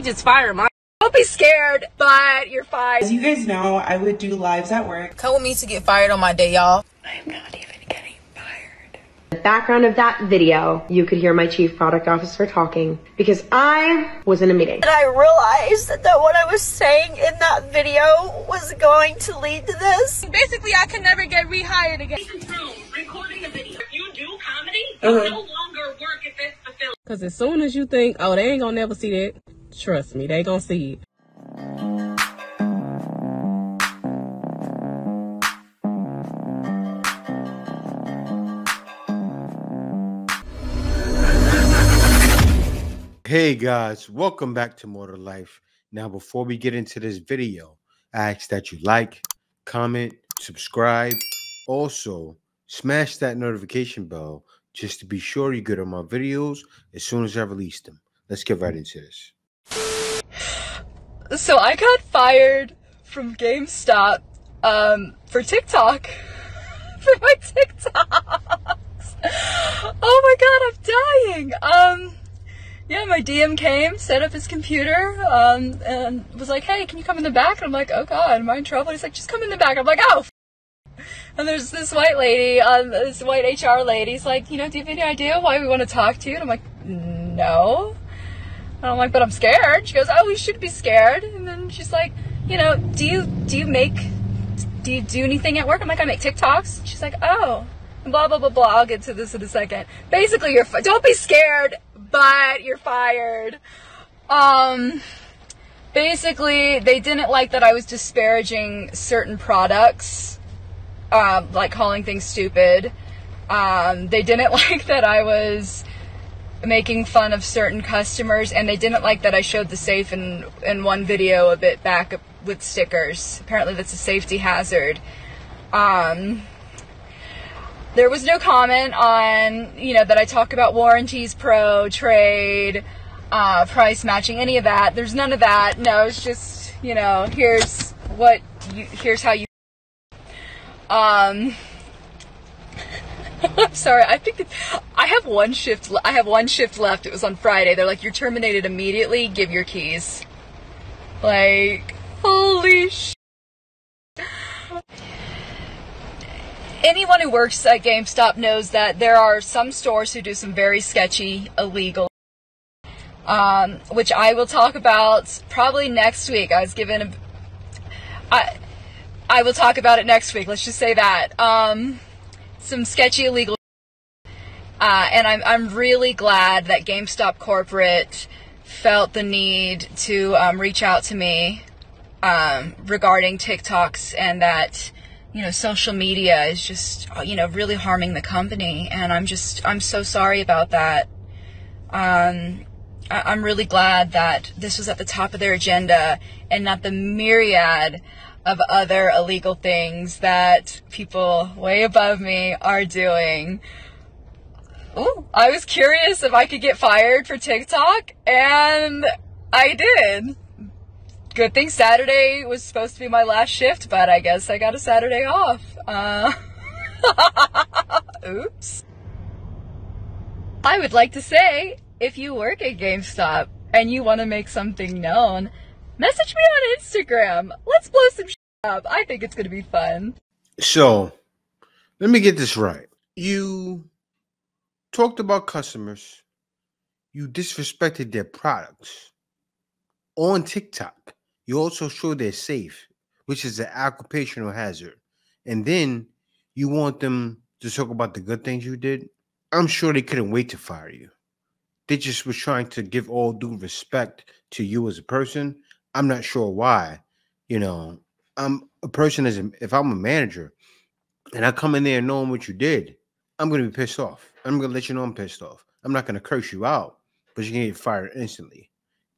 just fire him. Don't be scared, but you're fired. As you guys know, I would do lives at work. Come with me to get fired on my day, y'all. I am not even getting fired. In the background of that video, you could hear my chief product officer talking because I was in a meeting. And I realized that what I was saying in that video was going to lead to this. Basically, I can never get rehired again. Recording a video. If you do comedy, you no longer work at this facility. Because as soon as you think, oh, they ain't gonna never see that, trust me, they gonna see it. Hey guys, welcome back to More to Life. Now, before we get into this video, I ask that you like, comment, subscribe. Also, smash that notification bell just to be sure you get on my videos as soon as I release them. Let's get right into this. So I got fired from GameStop for TikTok. For my TikToks. Oh my god, I'm dying. Yeah, my DM came, set up his computer, and was like, hey, can you come in the back? And I'm like, oh god, am I in trouble? He's like, just come in the back. I'm like, oh, and there's this white lady, this white HR lady's like, you know, do you have any idea why we want to talk to you? And I'm like, no. And I'm like, but I'm scared. She goes, oh, you should be scared. And then she's like, you know, do you do anything at work? I'm like, I make TikToks. She's like, oh, and blah, blah, blah, blah. I'll get to this in a second. Basically, don't be scared, but you're fired. Basically, they didn't like that I was disparaging certain products, like calling things stupid. They didn't like that I was making fun of certain customers, and they didn't like that I showed the safe in one video a bit back with stickers. Apparently that's a safety hazard. There was no comment on, you know, that I talk about warranties, pro, trade, price matching, any of that. There's none of that. No, it's just, you know, here's how you I'm sorry, I think that I have one shift left. It was on Friday. They're like, you're terminated immediately, give your keys. Like, holy shit. Anyone who works at GameStop knows that there are some stores who do some very sketchy, illegal, which I will talk about probably next week. I was given I will talk about it next week. Let's just say that. Some sketchy illegal, and I'm really glad that GameStop corporate felt the need to reach out to me regarding TikToks, and that, you know, social media is just, you know, really harming the company, and I'm so sorry about that. I'm really glad that this was at the top of their agenda and not the myriad of other illegal things that people way above me are doing. Ooh, I was curious if I could get fired for TikTok, and I did. Good thing Saturday was supposed to be my last shift, but I guess I got a Saturday off. Oops. I would like to say, if you work at GameStop and you want to make something known, message me on Instagram. Let's blow some shit up. I think it's going to be fun. So, let me get this right. You talked about customers. You disrespected their products on TikTok. You also showed they're safe, which is an occupational hazard. And then you want them to talk about the good things you did. I'm sure they couldn't wait to fire you. They just was trying to give all due respect to you as a person. I'm not sure why. You know, I'm a person if I'm a manager and I come in there knowing what you did, I'm going to be pissed off. I'm going to let you know I'm pissed off. I'm not going to curse you out, but you're going to get fired instantly.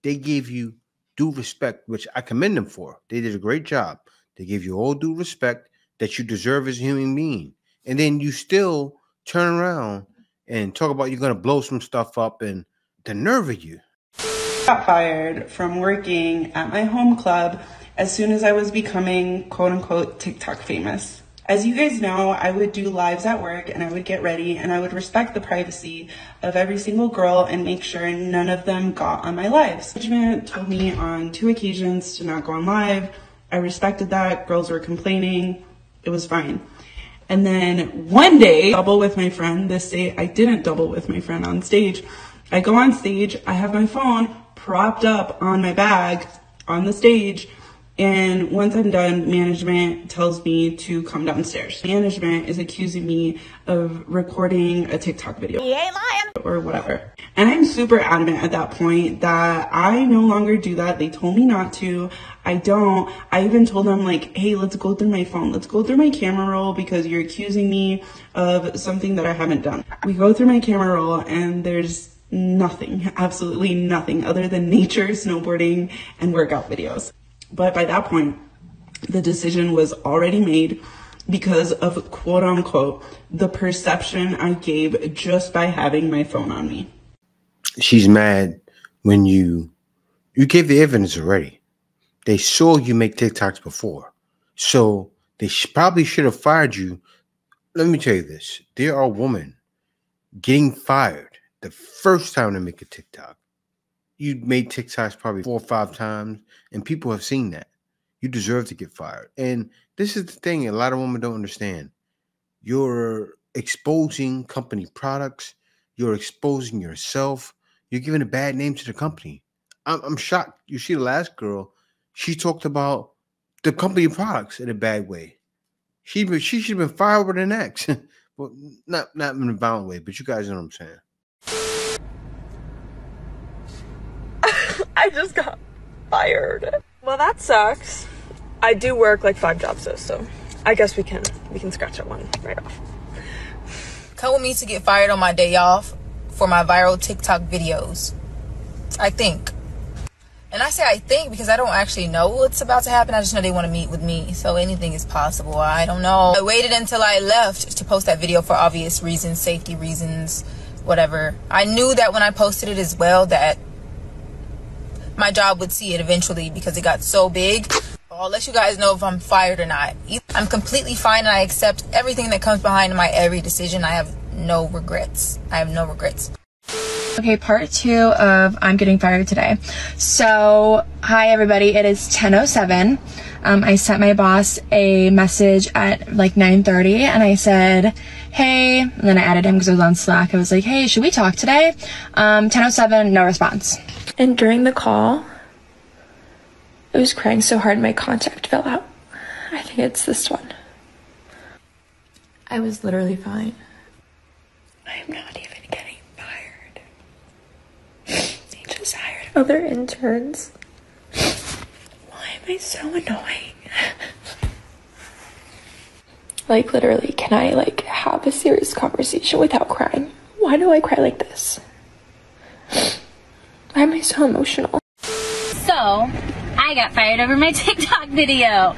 They gave you due respect, which I commend them for. They did a great job. They gave you all due respect that you deserve as a human being. And then you still turn around and talk about you're going to blow some stuff up, and the nerve of you. Got fired from working at my home club as soon as I was becoming quote unquote TikTok famous. As you guys know, I would do lives at work and I would get ready and I would respect the privacy of every single girl and make sure none of them got on my lives. Management told me on 2 occasions to not go on live. I respected that. Girls were complaining. It was fine. And then one day, double with my friend. This day, I didn't double with my friend on stage. I go on stage. I have my phone propped up on my bag on the stage. And once I'm done, management tells me to come downstairs. Management is accusing me of recording a TikTok video. He ain't lying. Or whatever. And I'm super adamant at that point that I no longer do that. They told me not to. I don't. I even told them like, hey, let's go through my phone. Let's go through my camera roll because you're accusing me of something that I haven't done. We go through my camera roll and there's nothing, absolutely nothing other than nature, snowboarding, and workout videos. But by that point, the decision was already made because of quote unquote, the perception I gave just by having my phone on me. She's mad when you gave the evidence already. They saw you make TikToks before. So they probably should have fired you. Let me tell you this. There are women getting fired the first time they make a TikTok. You made TikToks probably 4 or 5 times, and people have seen that. You deserve to get fired. And this is the thing a lot of women don't understand. You're exposing company products. You're exposing yourself. You're giving a bad name to the company. I'm shocked. You see the last girl, she talked about the company products in a bad way. She should have been fired with an X. Well, not in a violent way, but you guys know what I'm saying. I just got fired. Well, that sucks. I do work like 5 jobs though, so I guess we can scratch that one right off. Come with me to get fired on my day off for my viral TikTok videos. I think. And I say I think because I don't actually know what's about to happen. I just know they want to meet with me. So anything is possible. I don't know. I waited until I left to post that video for obvious reasons, safety reasons, whatever. I knew that when I posted it as well that my job would see it eventually because it got so big. I'll let you guys know if I'm fired or not. I'm completely fine and I accept everything that comes behind my every decision. I have no regrets. Okay, part 2 of I'm getting fired today. So, hi everybody, it is 10:07. I sent my boss a message at like 9:30 and I said, hey, and then I added him because I was on Slack. I was like, hey, should we talk today? 10:07, no response. And during the call, I was crying so hard my contact fell out. I think it's this one. I was literally fine. I'm not even getting fired. They just hired other interns. Why am I so annoying? Like literally, can I like have a serious conversation without crying? Why do I cry like this? Why am I so emotional? So, I got fired over my TikTok video.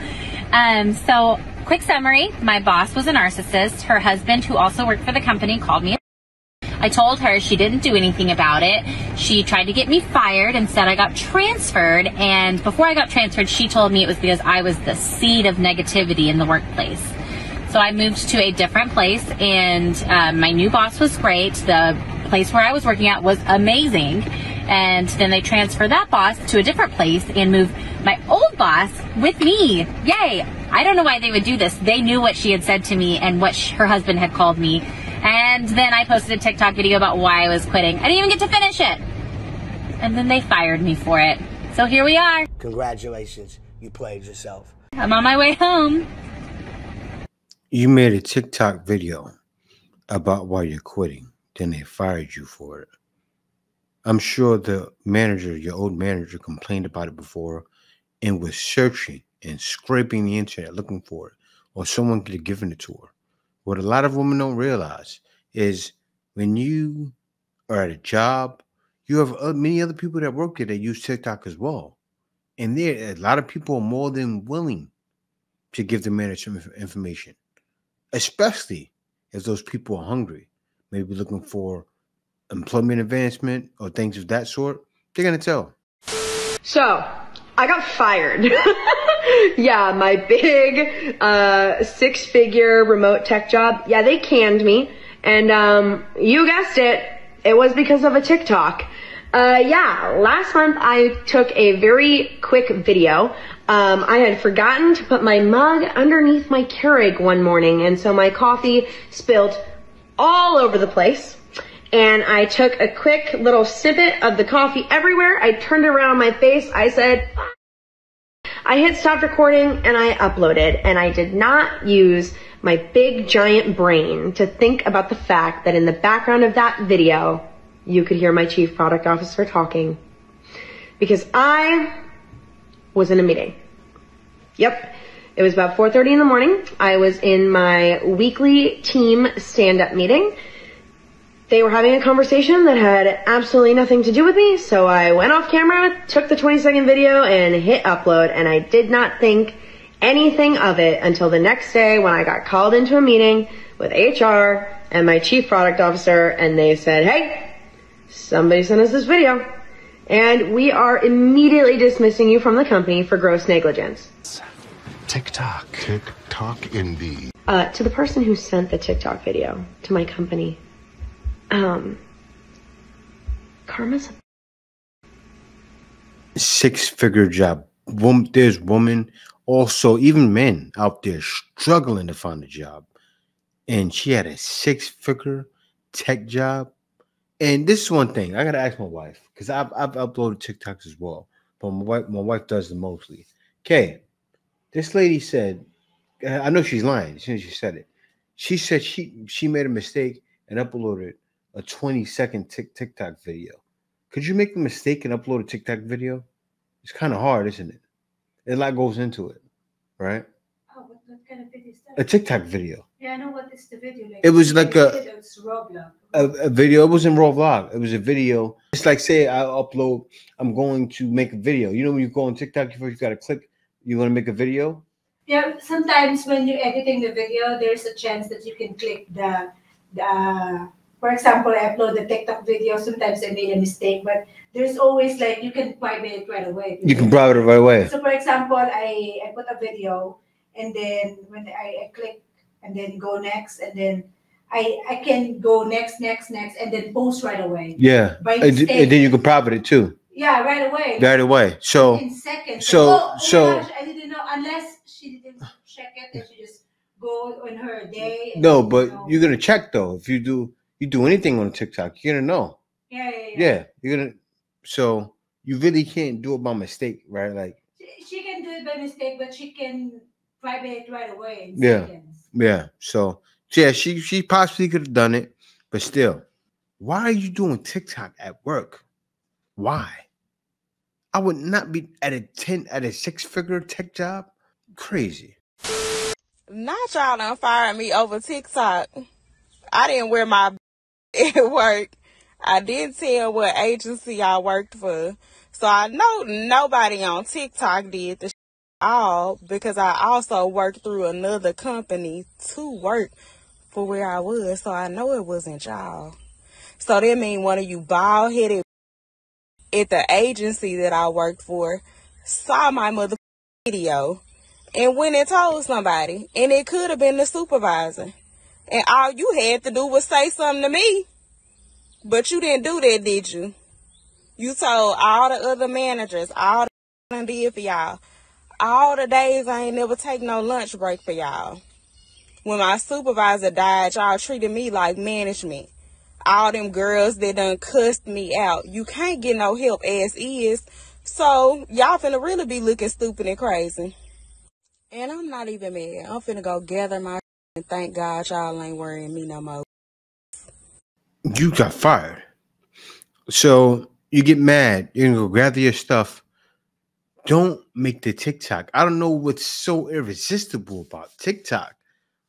So, quick summary. My boss was a narcissist. Her husband, who also worked for the company, called me. I told her she didn't do anything about it. She tried to get me fired. Instead, I got transferred. And before I got transferred, she told me it was because I was the seed of negativity in the workplace. So I moved to a different place, and my new boss was great. The place where I was working at was amazing. And then they transferred that boss to a different place and moved my old boss with me. Yay! I don't know why they would do this. They knew what she had said to me and what her husband had called me. And then I posted a TikTok video about why I was quitting. I didn't even get to finish it. And then they fired me for it. So here we are. Congratulations. You played yourself. I'm on my way home. You made a TikTok video about why you're quitting. Then they fired you for it. I'm sure the manager, your old manager, complained about it before and was searching and scraping the internet looking for it, or someone could have given it to her. What a lot of women don't realize is when you are at a job, you have many other people that work there that use TikTok as well. And there, a lot of people are more than willing to give the manager some information, especially if those people are hungry, maybe looking for employment advancement or things of that sort. They're going to tell. So, I got fired. Yeah, my big 6-figure remote tech job. Yeah, they canned me. And you guessed it, it was because of a TikTok. Yeah, last month I took a very quick video. I had forgotten to put my mug underneath my Keurig one morning, and so my coffee spilled all over the place. And I took a quick little snippet of the coffee everywhere. I turned it around my face. I said, I hit stop recording and I uploaded, and I did not use my big giant brain to think about the fact that in the background of that video, you could hear my chief product officer talking, because I was in a meeting. Yep. It was about 4:30 in the morning. I was in my weekly team stand-up meeting. They were having a conversation that had absolutely nothing to do with me, so I went off camera, took the 20-second video, and hit upload, and I did not think anything of it until the next day when I got called into a meeting with HR and my chief product officer, and they said, hey, somebody sent us this video, and we are immediately dismissing you from the company for gross negligence. TikTok. TikTok indeed. To the person who sent the TikTok video to my company, karma's a 6-figure job. There's women, also even men out there struggling to find a job. And she had a 6-figure tech job. And this is one thing I gotta ask my wife, because I've uploaded TikToks as well, but my wife does them mostly. Okay, this lady said, I know she's lying as soon as she said it. She said she made a mistake and uploaded a 20-second TikTok video. Could you make a mistake and upload a TikTok video? It's kind of hard, isn't it? A lot goes into it, right? Oh, what kind of video is that? A TikTok video. Yeah, I know what is the video. Like, it was like a video. It wasn't raw vlog. It was a video. It's like, say I'm going to make a video. You know, when you go on TikTok, you got to click, you want to make a video? Yeah, sometimes when you're editing the video, there's a chance that you can click the for example, I upload the TikTok video. Sometimes I made a mistake, but there's always like, you can private it right away. You can private it right away. So for example, I put a video, and then when I click and then go next, and then I can go next, and then post right away. Yeah. And then you can private it too. Yeah, right away. Right away. So in seconds. So gosh, I didn't know, unless she didn't check it, and she just go on her day. No, but you're gonna check though. If you do anything on TikTok, you're gonna know. Yeah. You're gonna. So you really can't do it by mistake, right? Like she can do it by mistake, but she can private it right away in yeah, seconds. Yeah. So yeah, she possibly could have done it, but still, why are you doing TikTok at work? Why? I would not be at a 6-figure tech job. Crazy. Not y'all done fired me over TikTok. I didn't wear my at work. I didn't tell what agency I worked for. So I know nobody on TikTok did the all, because I also worked through another company to work for where I was. So I know it wasn't y'all. So that mean one of you bald-headed at the agency that I worked for saw my mother video and went and told somebody, and it could have been the supervisor, and all you had to do was say something to me. But you didn't do that, did you? You told all the other managers, all the I did for y'all, all the days I ain't never take no lunch break for y'all. When my supervisor died, y'all treated me like management. All them girls that done cussed me out. You can't get no help as is. So y'all finna really be looking stupid and crazy. And I'm not even mad. I'm finna go gather my and thank God y'all ain't worrying me no more. You got fired. So you get mad. You're gonna go gather your stuff. Don't make the TikTok. I don't know what's so irresistible about TikTok.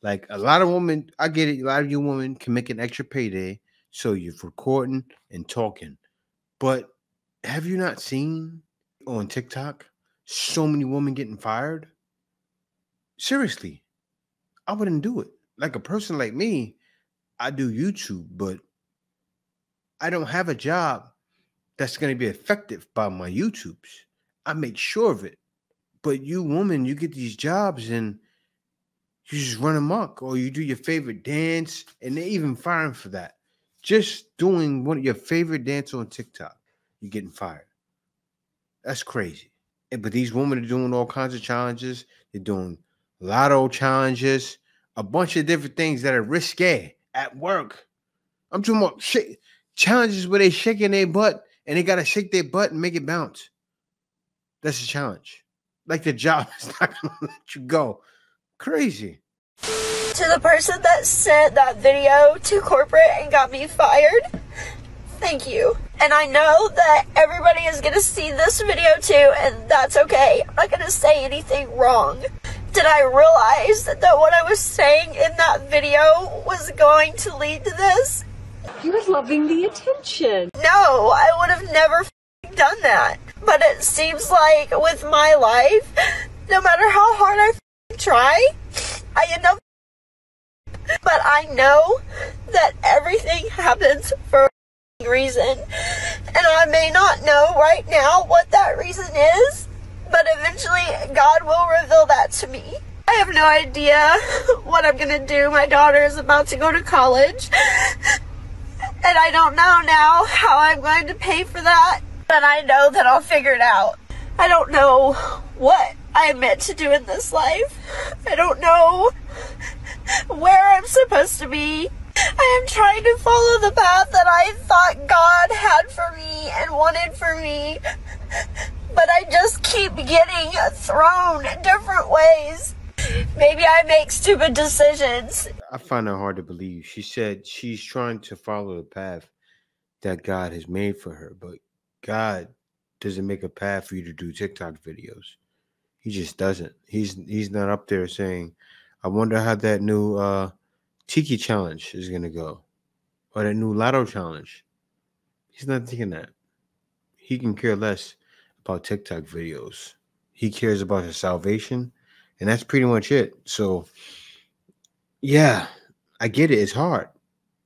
Like a lot of women, I get it. A lot of you women can make an extra payday. So you're recording and talking. But have you not seen on TikTok so many women getting fired? Seriously, I wouldn't do it. Like a person like me, I do YouTube, but I don't have a job that's going to be effective by my YouTubes. I make sure of it. But you woman, you get these jobs and you just run amok, or you do your favorite dance, and they're even firing for that. Just doing one of your favorite dance on TikTok, you're getting fired. That's crazy. But these women are doing all kinds of challenges. They're doing lotto challenges, a bunch of different things that are risque at work. I'm talking about challenges where they shaking their butt and they got to shake their butt and make it bounce. That's a challenge. Like the job is not going to let you go. Crazy. To the person that sent that video to corporate and got me fired, thank you. And I know that everybody is going to see this video too, and that's okay. I'm not going to say anything wrong. Did I realize that what I was saying in that video was going to lead to this? You were loving the attention. No, I would have never done that. But it seems like with my life, no matter how hard I try, I end up. But I know that everything happens for a reason. And I may not know right now what that reason is, but eventually God will reveal that to me. I have no idea what I'm going to do. My daughter is about to go to college. And I don't know now how I'm going to pay for that. But I know that I'll figure it out. I don't know what I'm meant to do in this life. I don't know where I'm supposed to be. I am trying to follow the path that I thought God had for me and wanted for me. But I just keep getting thrown different ways. Maybe I make stupid decisions. I find that hard to believe. She said she's trying to follow the path that God has made for her, but God doesn't make a path for you to do TikTok videos. He just doesn't. He's not up there saying, I wonder how that new Tiki challenge is going to go, or that new Lotto challenge. He's not thinking that. He can care less about TikTok videos. He cares about his salvation, and that's pretty much it. So, yeah, I get it. It's hard.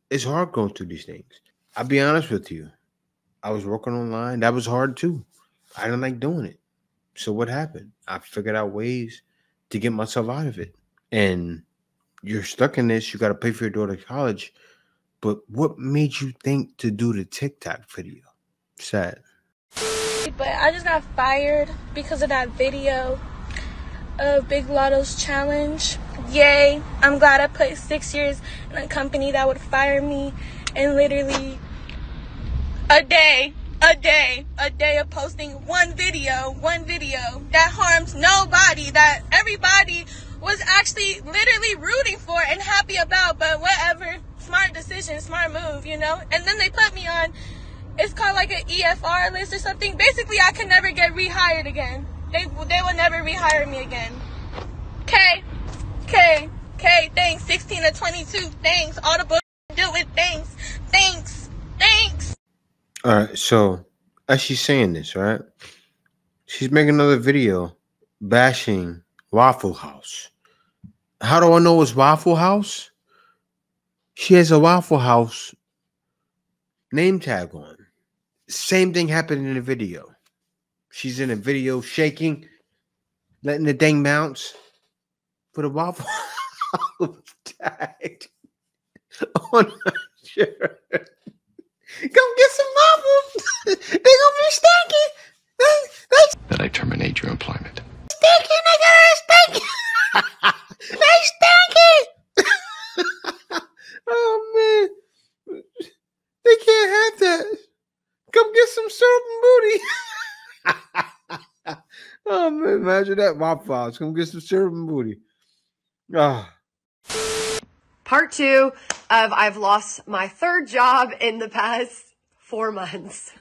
It's hard going through these things. I'll be honest with you. I was working online. That was hard too. I didn't like doing it. So what happened? I figured out ways to get myself out of it. And you're stuck in this. You got to pay for your daughter's college. But what made you think to do the TikTok video? Sad. But I just got fired because of that video of Big Lotto's challenge. Yay. I'm glad I put 6 years in a company that would fire me in literally a day of posting one video that harms nobody, that everybody was actually literally rooting for and happy about, but whatever, smart decision, smart move, you know. And then they put me on, it's called like an EFR list or something. Basically, I can never get rehired again. They will never rehire me again. Okay, thanks. 16 to 22, thanks. All the bullshit do it, thanks. All right, so as she's saying this, right, she's making another video bashing Waffle House. How do I know it's Waffle House? She has a Waffle House name tag on. Same thing happened in the video. She's in a video shaking, letting the thing bounce, put a Waffle House tag on her shirt. Come get some waffles. They gonna be stinky. That I terminate your employment. Stinky, nigga, stinky. They stinky. Oh man, they can't have that. Come get some syrup and booty. Oh man, imagine that, Waffle House. Come get some syrup and booty. Ah. Part 2 of I've lost my 3rd job in the past 4 months.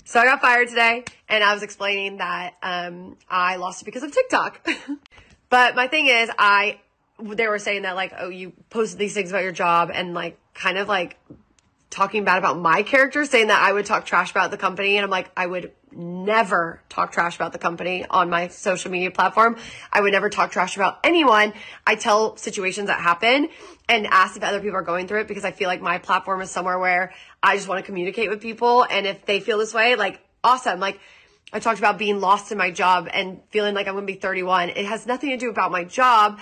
So I got fired today, and I was explaining that I lost it because of TikTok. But my thing is, they were saying that, like, oh, you posted these things about your job, and like kind of like talking bad about my character, saying that I would talk trash about the company. And I'm like, I would never talk trash about the company on my social media platform. I would never talk trash about anyone. I tell situations that happen and ask if other people are going through it, because I feel like my platform is somewhere where I just want to communicate with people. And if they feel this way, like, awesome. Like, I talked about being lost in my job and feeling like I'm going to be 31. It has nothing to do about my job,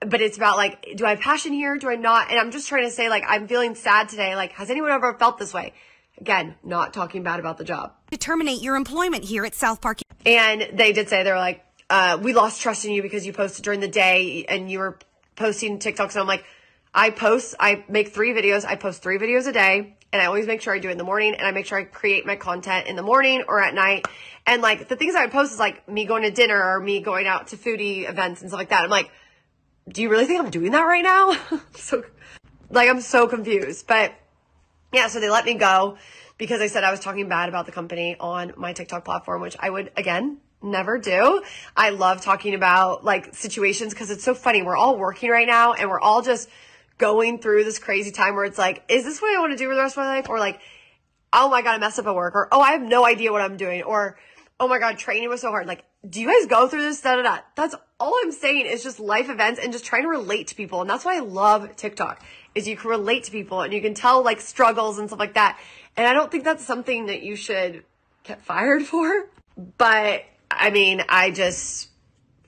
but it's about like, do I have passion here? Do I not? And I'm just trying to say, like, I'm feeling sad today. Like, has anyone ever felt this way? Again, not talking bad about the job. To terminate your employment here at South Park. And they did say, they were like, we lost trust in you because you posted during the day and you were posting TikToks. And I'm like, I make 3 videos. I post 3 videos a day. And I always make sure I do it in the morning, and I make sure I create my content in the morning or at night. And like the things I would post is like me going to dinner or me going out to foodie events and stuff like that. I'm like, do you really think I'm doing that right now? So like, I'm so confused. But yeah, so they let me go because I said I was talking bad about the company on my TikTok platform, which I would, again, never do. I love talking about like situations because it's so funny. We're all working right now and we're all just going through this crazy time where it's like, is this what I want to do for the rest of my life? Or like, oh my God, I messed up at work. Or, oh, I have no idea what I'm doing. Or, oh my God, training was so hard. Like, do you guys go through this? Da, da, da. That's all I'm saying is just life events and just trying to relate to people. And that's why I love TikTok, is you can relate to people and you can tell like struggles and stuff like that. And I don't think that's something that you should get fired for. But I mean, I just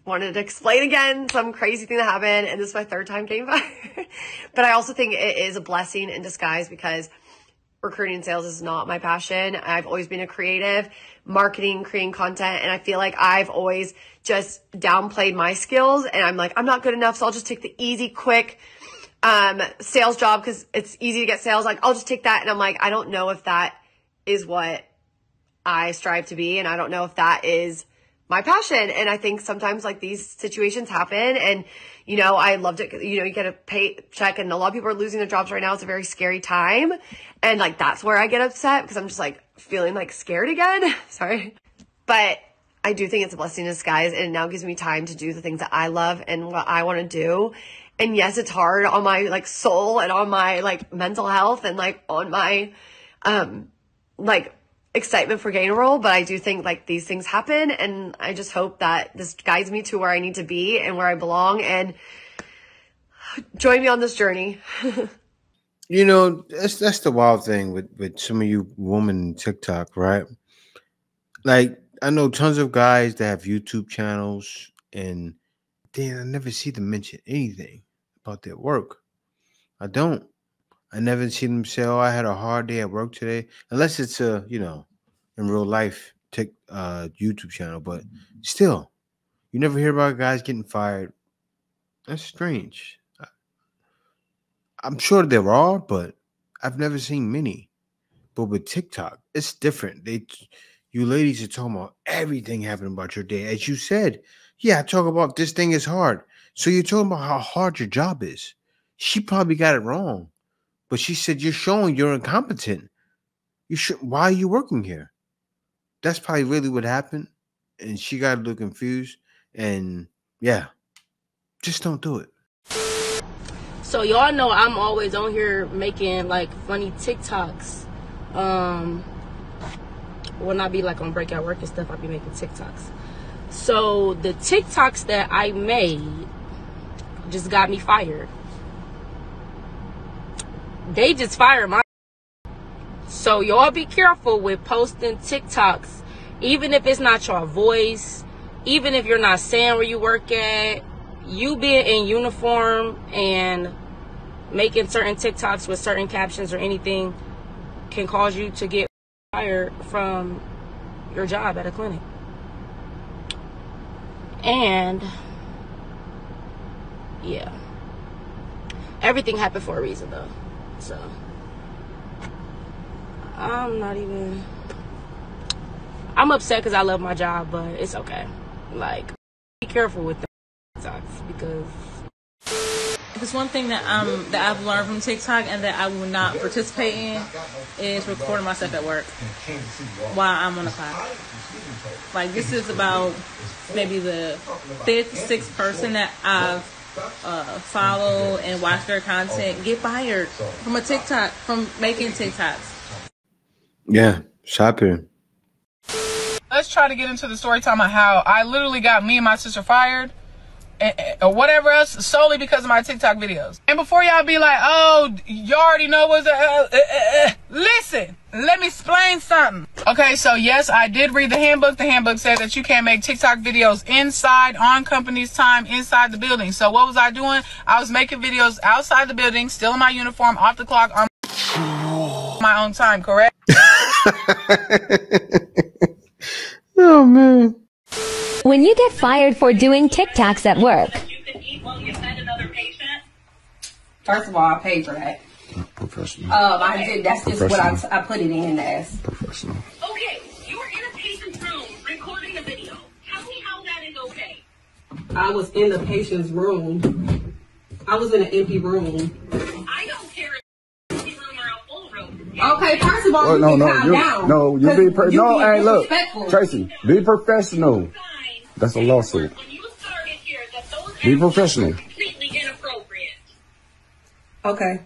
wanted to explain again some crazy thing that happened, and this is my 3rd time getting fired. But I also think it is a blessing in disguise because recruiting and sales is not my passion. I've always been a creative, marketing, creating content, and I feel like I've always just downplayed my skills, and I'm like, I'm not good enough, so I'll just take the easy, quick sales job because it's easy to get sales. Like, I'll just take that, and I'm like, I don't know if that is what I strive to be, and I don't know if that is my passion. And I think sometimes like these situations happen, and you know, I loved it. You know, you get a paycheck and a lot of people are losing their jobs right now. It's a very scary time. And like, that's where I get upset because I'm just like feeling like scared again. Sorry. But I do think it's a blessing in disguise, and it now gives me time to do the things that I love and what I want to do. And yes, it's hard on my like soul and on my like mental health and like on my, like excitement for getting a role, but I do think like these things happen, and I just hope that this guides me to where I need to be and where I belong, and join me on this journey. You know, that's the wild thing with some of you women in TikTok, right? Like, I know tons of guys that have YouTube channels, and then I never see them mention anything about their work. I don't. I never see them say, oh, I had a hard day at work today. Unless it's a, you know, in real life YouTube channel. But still, you never hear about guys getting fired. That's strange. I'm sure there are, but I've never seen many. But with TikTok, it's different. You ladies are talking about everything happening about your day. As you said, yeah, I talk about this thing is hard. So you're talking about how hard your job is. She probably got it wrong. But she said, you're showing you're incompetent. Why are you working here? That's probably really what happened. And she got a little confused. And yeah, just don't do it. So y'all know I'm always on here making like funny TikToks. When I be like on breakout work and stuff, I be making TikToks. So the TikToks that I made just got me fired. They just fired my. So y'all be careful with posting TikToks, even if it's not your voice, even if you're not saying where you work at. You being in uniform and making certain TikToks with certain captions or anything can cause you to get fired from your job at a clinic. And yeah, everything happened for a reason though. So I'm upset because I love my job, but it's okay. Like, be careful with the TikToks, because if it's one thing that I've learned from TikTok and that I will not participate in is recording myself at work while I'm on the clock. Like, this is about maybe the 5th, 6th person that I've follow and watch their content get fired from a TikTok, from making TikToks. Yeah, shopping. Let's try to get into the story time of how I literally got me and my sister fired or whatever else solely because of my TikTok videos. And before y'all be like, oh, you already know what's listen, let me explain something. Okay, so yes, I did read the handbook. The handbook said that you can't make TikTok videos inside, on company's time, inside the building. So what was I doing? I was making videos outside the building, still in my uniform, off the clock, on my own time, correct? Oh, man. When you get fired for doing TikToks at work. First of all, I paid for that. Professional. I did. That's just what I put it in as. Professional. Okay, you're in a patient's room recording a video. Tell me how that is okay. I was in the patient's room. I was in an empty room. I don't care if it's an empty room or a full room. Okay, first of all, you calm down. No, you be hey, look, disrespectful. Tracy, be professional. That's a lawsuit. Be professional. Completely inappropriate. Okay.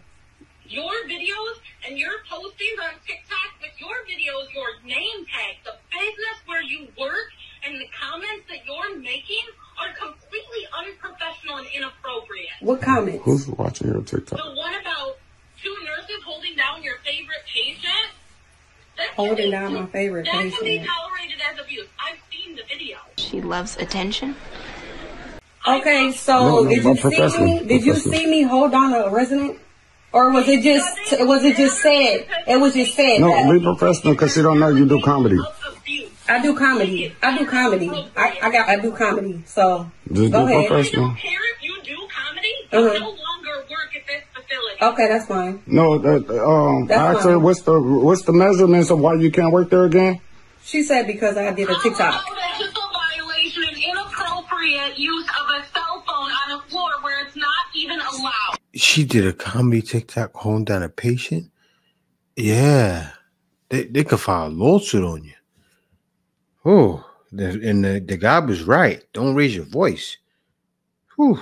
Your videos and your postings on TikTok with your videos, your name tag, the business where you work, and the comments that you're making are completely unprofessional and inappropriate. What comments? Who's watching your TikTok? The one about 2 nurses holding down your favorite patient. Holding down my favorite that can be patient. tolerated as abuse. I've seen the video. She loves attention. Okay, so did you see me? Did you see me hold down a resident? Or was it just said? It was just said. No, be professional because she don't know you do comedy. I do comedy. I do comedy. I do comedy. So Just go be ahead. professional. Care if you do comedy, you no longer work at this facility. Okay, that's fine. No, That's actually, fine. what's the measurements of why you can't work there again? She said because I did a TikTok. That's just a violation and inappropriate use of a cell phone on a floor where it's not even allowed. She did a comedy TikTok holding down a patient? Yeah. They could file a lawsuit on you. Oh, and the guy was right. Don't raise your voice. Whew.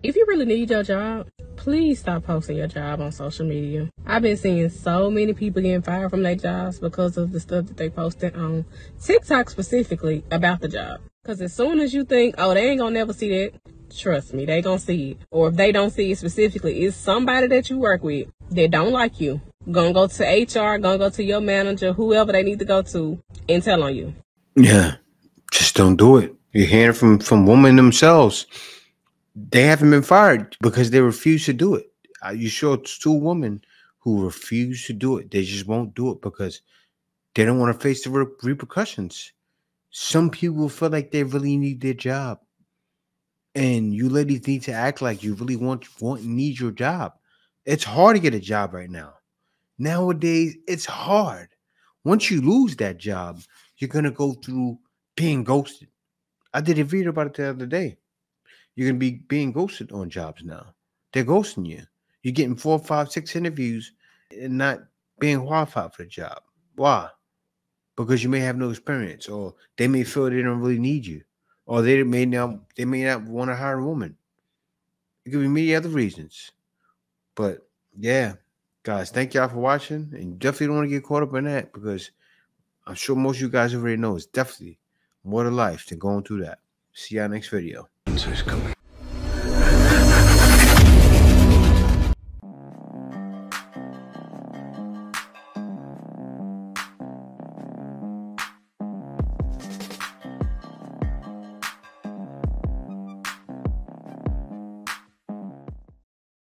If you really need your job, please stop posting your job on social media. I've been seeing so many people getting fired from their jobs because of the stuff that they posted on TikTok specifically about the job. Because as soon as you think, oh, they ain't gonna never see that, trust me, they gonna see it. Or if they don't see it specifically, it's somebody that you work with that don't like you. Gonna go to HR, gonna go to your manager, whoever they need to go to, and tell on you. Yeah, just don't do it. You're hearing from women themselves. They haven't been fired because they refuse to do it. You saw 2 women who refuse to do it. They just won't do it because they don't want to face the repercussions. Some people feel like they really need their job. And you ladies need to act like you really want and need your job. It's hard to get a job right now. Nowadays, it's hard. Once you lose that job, you're going to go through being ghosted. I did a video about it the other day. You're going to be being ghosted on jobs now. They're ghosting you. You're getting 4, 5, 6 interviews and not being qualified for the job. Why? Because you may have no experience, or they may feel they don't really need you, or they may not want to hire a woman. It could be many other reasons. But yeah, guys, thank y'all for watching. And you definitely don't want to get caught up in that because I'm sure most of you guys already know it's definitely more to life than going through that. See y'all next video.